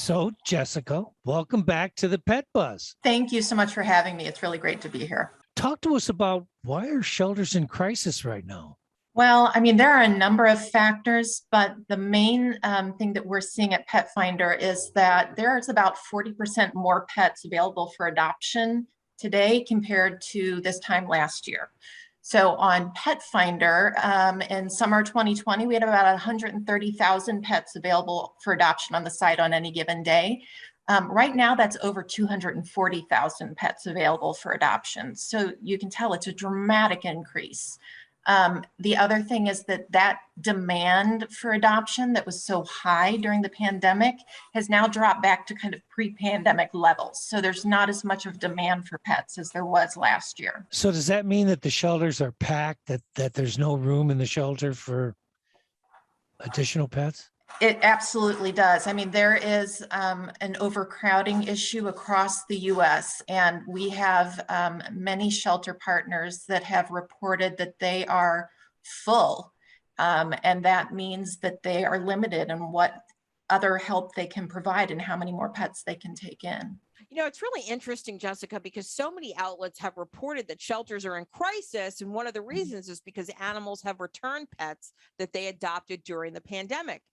So, Jessica, welcome back to the Pet Buzz. Thank you so much for having me. It's really great to be here. Talk to us about why are shelters in crisis right now? Well, I mean, there are a number of factors, but the main thing that we're seeing at Pet Finder is that there's about 40% more pets available for adoption today compared to this time last year. So on Pet Finder, in summer 2020, we had about 130,000 pets available for adoption on the site on any given day. Right now, that's over 240,000 pets available for adoption. So you can tell it's a dramatic increase. The other thing is that demand for adoption that was so high during the pandemic has now dropped back to kind of pre-pandemic levels. So there's not as much of demand for pets as there was last year. So does that mean that the shelters are packed, that there's no room in the shelter for additional pets? It absolutely does. I mean, there is an overcrowding issue across the US, and we have many shelter partners that have reported that they are full. And that means that they are limited in what other help they can provide and how many more pets they can take in. You know, it's really interesting, Jessica, because so many outlets have reported that shelters are in crisis. And one of the reasons is because animals have returned pets that they adopted during the pandemic.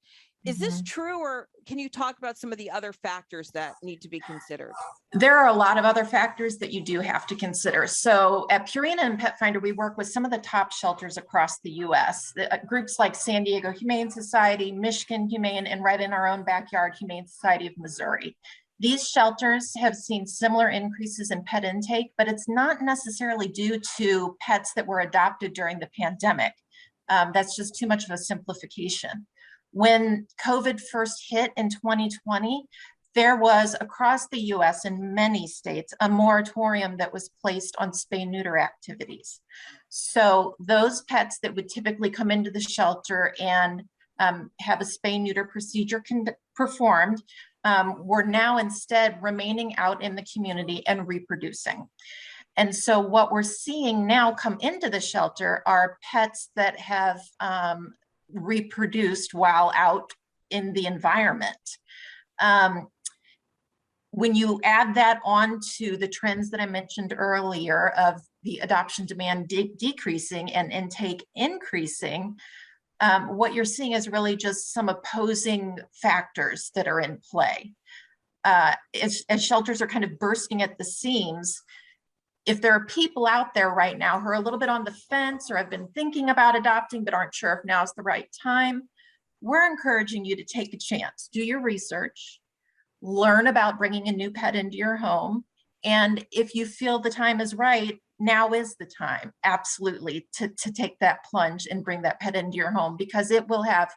Is this true, or can you talk about some of the other factors that need to be considered? There are a lot of other factors that you do have to consider. So at Purina and Pet Finder, we work with some of the top shelters across the US. Groups like San Diego Humane Society, Michigan Humane, and right in our own backyard, Humane Society of Missouri. These shelters have seen similar increases in pet intake, but it's not necessarily due to pets that were adopted during the pandemic. That's just too much of a simplification. When COVID first hit in 2020, there was across the US in many states a moratorium that was placed on spay-neuter activities. So those pets that would typically come into the shelter and have a spay-neuter procedure performed were now instead remaining out in the community and reproducing. And so what we're seeing now come into the shelter are pets that have reproduced while out in the environment. When you add that on to the trends that I mentioned earlier of the adoption demand decreasing and intake increasing, what you're seeing is really just some opposing factors that are in play. As shelters are kind of bursting at the seams, if there are people out there right now who are a little bit on the fence or have been thinking about adopting but aren't sure if now is the right time, we're encouraging you to take a chance, do your research, learn about bringing a new pet into your home. And if you feel the time is right, now is the time, absolutely, to take that plunge and bring that pet into your home, because it will have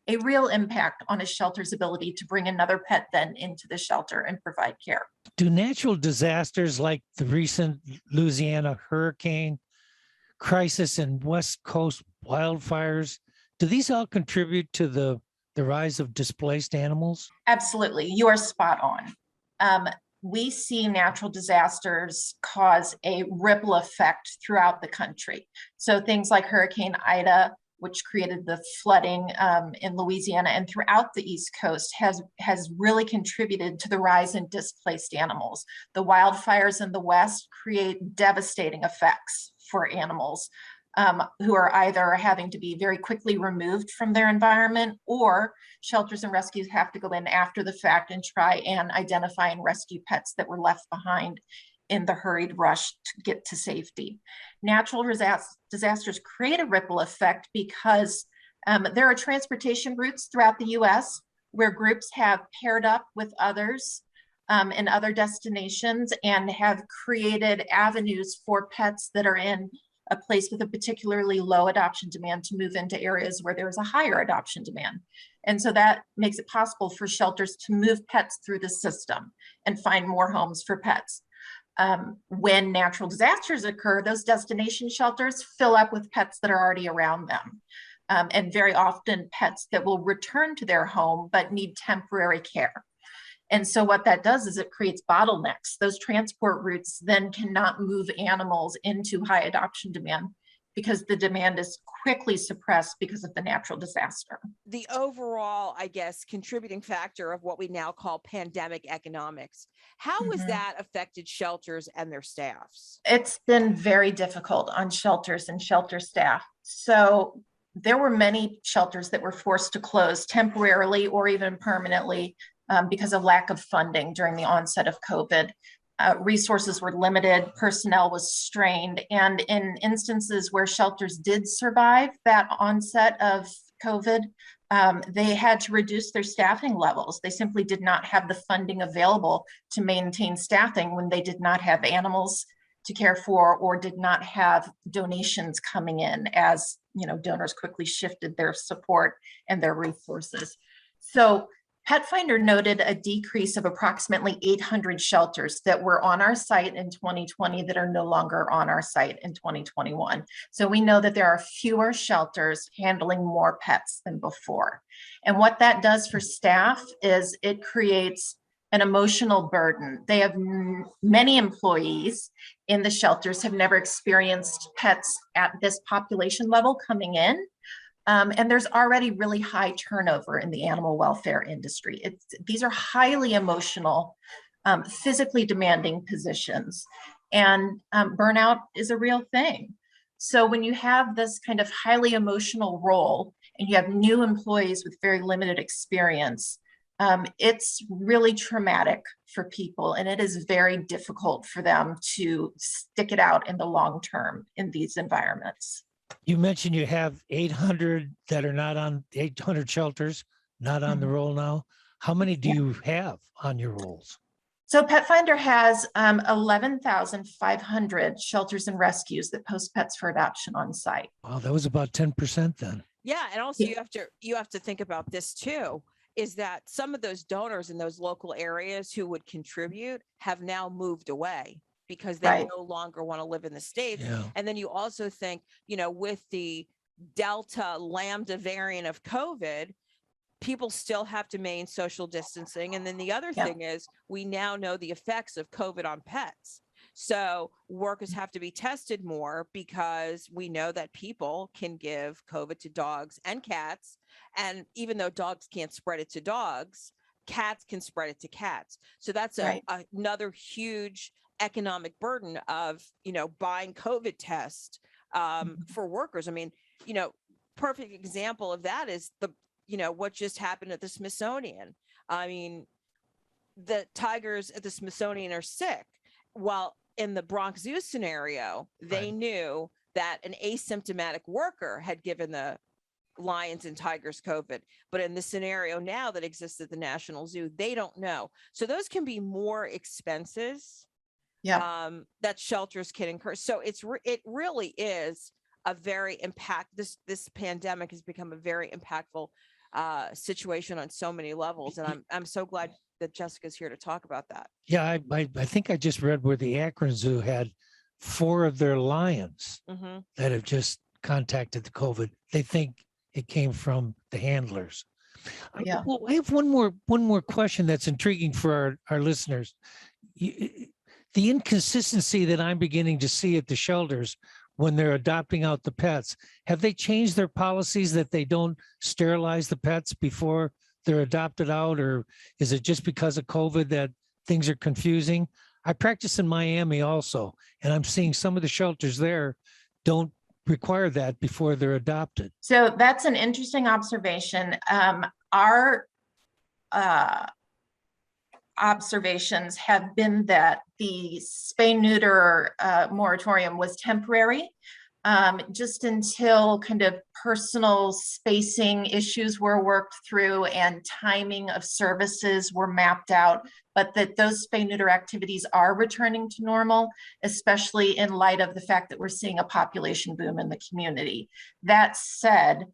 a real impact on a shelter's ability to bring another pet then into the shelter and provide care. Do natural disasters like the recent Louisiana hurricane, crisis, and West Coast wildfires, do these all contribute to the rise of displaced animals? Absolutely, you are spot on. We see natural disasters cause a ripple effect throughout the country. So things like Hurricane Ida, which created the flooding in Louisiana and throughout the East Coast, has really contributed to the rise in displaced animals. The wildfires in the West create devastating effects for animals who are either having to be very quickly removed from their environment, or shelters and rescues have to go in after the fact and try and identify and rescue pets that were left behind in the hurried rush to get to safety. Natural disasters create a ripple effect because there are transportation routes throughout the US where groups have paired up with others in other destinations and have created avenues for pets that are in a place with a particularly low adoption demand to move into areas where there's a higher adoption demand. And so that makes it possible for shelters to move pets through the system and find more homes for pets. When natural disasters occur, those destination shelters fill up with pets that are already around them. And very often pets that will return to their home but need temporary care. And so what that does is it creates bottlenecks. Those transport routes then cannot move animals into high adoption demand because the demand is quickly suppressed because of the natural disaster. The overall, I guess, contributing factor of what we now call pandemic economics. How has that affected shelters and their staffs? It's been very difficult on shelters and shelter staff. So there were many shelters that were forced to close temporarily or even permanently because of lack of funding during the onset of COVID. Resources were limited, personnel was strained, and in instances where shelters did survive that onset of COVID, they had to reduce their staffing levels. They simply did not have the funding available to maintain staffing when they did not have animals to care for or did not have donations coming in, as donors quickly shifted their support and their resources. So PetFinder noted a decrease of approximately 800 shelters that were on our site in 2020 that are no longer on our site in 2021. So we know that there are fewer shelters handling more pets than before. And what that does for staff is it creates an emotional burden. They have many employees in the shelters have never experienced pets at this population level coming in. And there's already really high turnover in the animal welfare industry. These are highly emotional, physically demanding positions, and burnout is a real thing. So when you have this kind of highly emotional role and you have new employees with very limited experience, it's really traumatic for people, and it is very difficult for them to stick it out in the long term in these environments. You mentioned you have 800 that are not on 800 shelters, not on the roll now. How many do you have on your rolls? So PetFinder has 11,500 shelters and rescues that post pets for adoption on site. Wow, that was about 10% then. Yeah, and also you have to think about this too, is that some of those donors in those local areas who would contribute have now moved away because they no longer want to live in the States. Yeah. And then you also think, with the Delta Lambda variant of COVID, people still have to maintain social distancing. And then the other thing is we now know the effects of COVID on pets. So workers have to be tested more because we know that people can give COVID to dogs and cats. And even though dogs can't spread it to dogs, cats can spread it to cats. So that's another huge economic burden of, buying COVID tests for workers. I mean, perfect example of that is what just happened at the Smithsonian. I mean, the tigers at the Smithsonian are sick. While in the Bronx Zoo scenario, they knew that an asymptomatic worker had given the lions and tigers COVID. But in the scenario now that exists at the National Zoo, they don't know. So those can be more expenses that shelters can incur. So it really is a very this pandemic has become a very impactful situation on so many levels. And I'm so glad that Jessica's here to talk about that. Yeah, I think I just read where the Akron Zoo had 4 of their lions that have just contacted the COVID. They think it came from the handlers. Well, I have one more question that's intriguing for our listeners. The inconsistency that I'm beginning to see at the shelters when they're adopting out the pets, have they changed their policies that they don't sterilize the pets before they're adopted out, or is it just because of COVID that things are confusing? I practice in Miami also, and I'm seeing some of the shelters there don't require that before they're adopted. So that's an interesting observation. Our observations have been that the spay-neuter moratorium was temporary, just until kind of personal spacing issues were worked through and timing of services were mapped out, but that those spay-neuter activities are returning to normal, especially in light of the fact that we're seeing a population boom in the community. That said,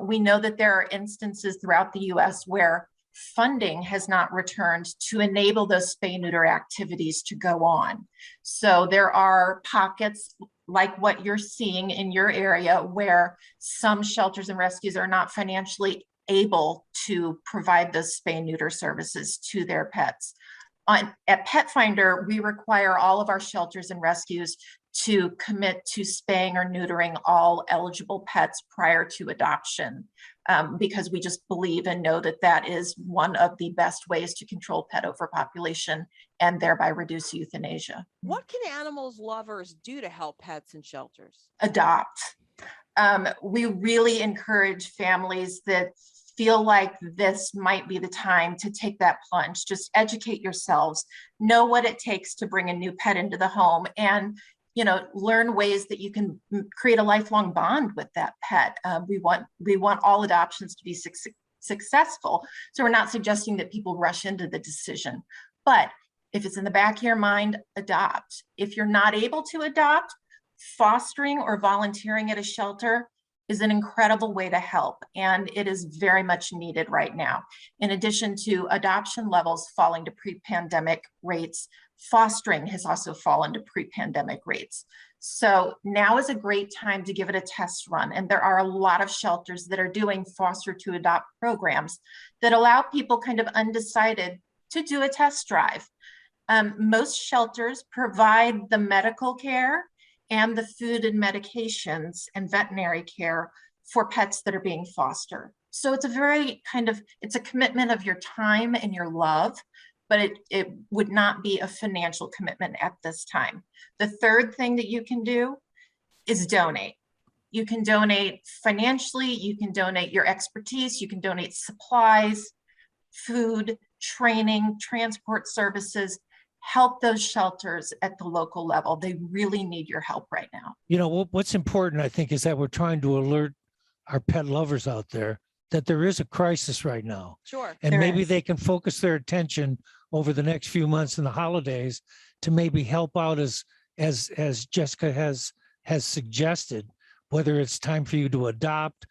we know that there are instances throughout the US where funding has not returned to enable those spay-neuter activities to go on. So there are pockets like what you're seeing in your area where some shelters and rescues are not financially able to provide those spay-neuter services to their pets. At PetFinder, we require all of our shelters and rescues to commit to spaying or neutering all eligible pets prior to adoption, because we just believe and know that that is one of the best ways to control pet overpopulation and thereby reduce euthanasia. What can animals lovers do to help pets in shelters? Adopt. We really encourage families that feel like this might be the time to take that plunge. Just educate yourselves, know what it takes to bring a new pet into the home, and learn ways that you can create a lifelong bond with that pet. We want all adoptions to be successful. So we're not suggesting that people rush into the decision, but if it's in the back of your mind, adopt. If you're not able to adopt, fostering or volunteering at a shelter is an incredible way to help, and it is very much needed right now. In addition to adoption levels falling to pre-pandemic rates, fostering has also fallen to pre-pandemic rates. So now is a great time to give it a test run. And there are a lot of shelters that are doing foster to adopt programs that allow people kind of undecided to do a test drive. Most shelters provide the medical care and the food and medications and veterinary care for pets that are being fostered. So it's it's a commitment of your time and your love, but it would not be a financial commitment at this time. The third thing that you can do is donate. You can donate financially, you can donate your expertise, you can donate supplies, food, training, transport services. Help those shelters at the local level. They really need your help right now. What's important, I think, is that we're trying to alert our pet lovers out there that there is a crisis right now. Sure. And There maybe is. they can focus their attention over the next few months in the holidays to maybe help out as Jessica has suggested, whether it's time for you to adopt,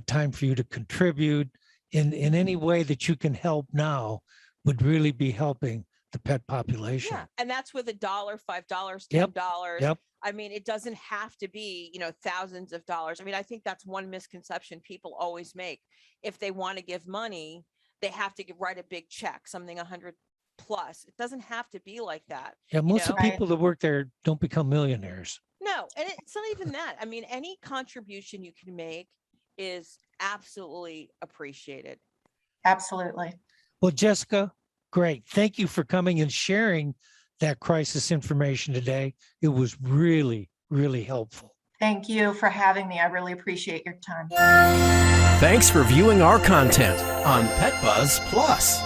time for you to contribute in any way that you can help now would really be helping the pet population. Yeah. And that's with $1, $5, $10. Yep. I mean, it doesn't have to be, thousands of dollars. I mean, I think that's one misconception people always make. If they want to give money, they have to write a big check, something 100 plus. It doesn't have to be like that. Yeah, most of the Right. people that work there don't become millionaires. No, and it's not even that. I mean, any contribution you can make is absolutely appreciated. Absolutely. Well, Jessica, great. Thank you for coming and sharing that crisis information today. It was really, really helpful. Thank you for having me. I really appreciate your time. Thanks for viewing our content on Pet Buzz Plus.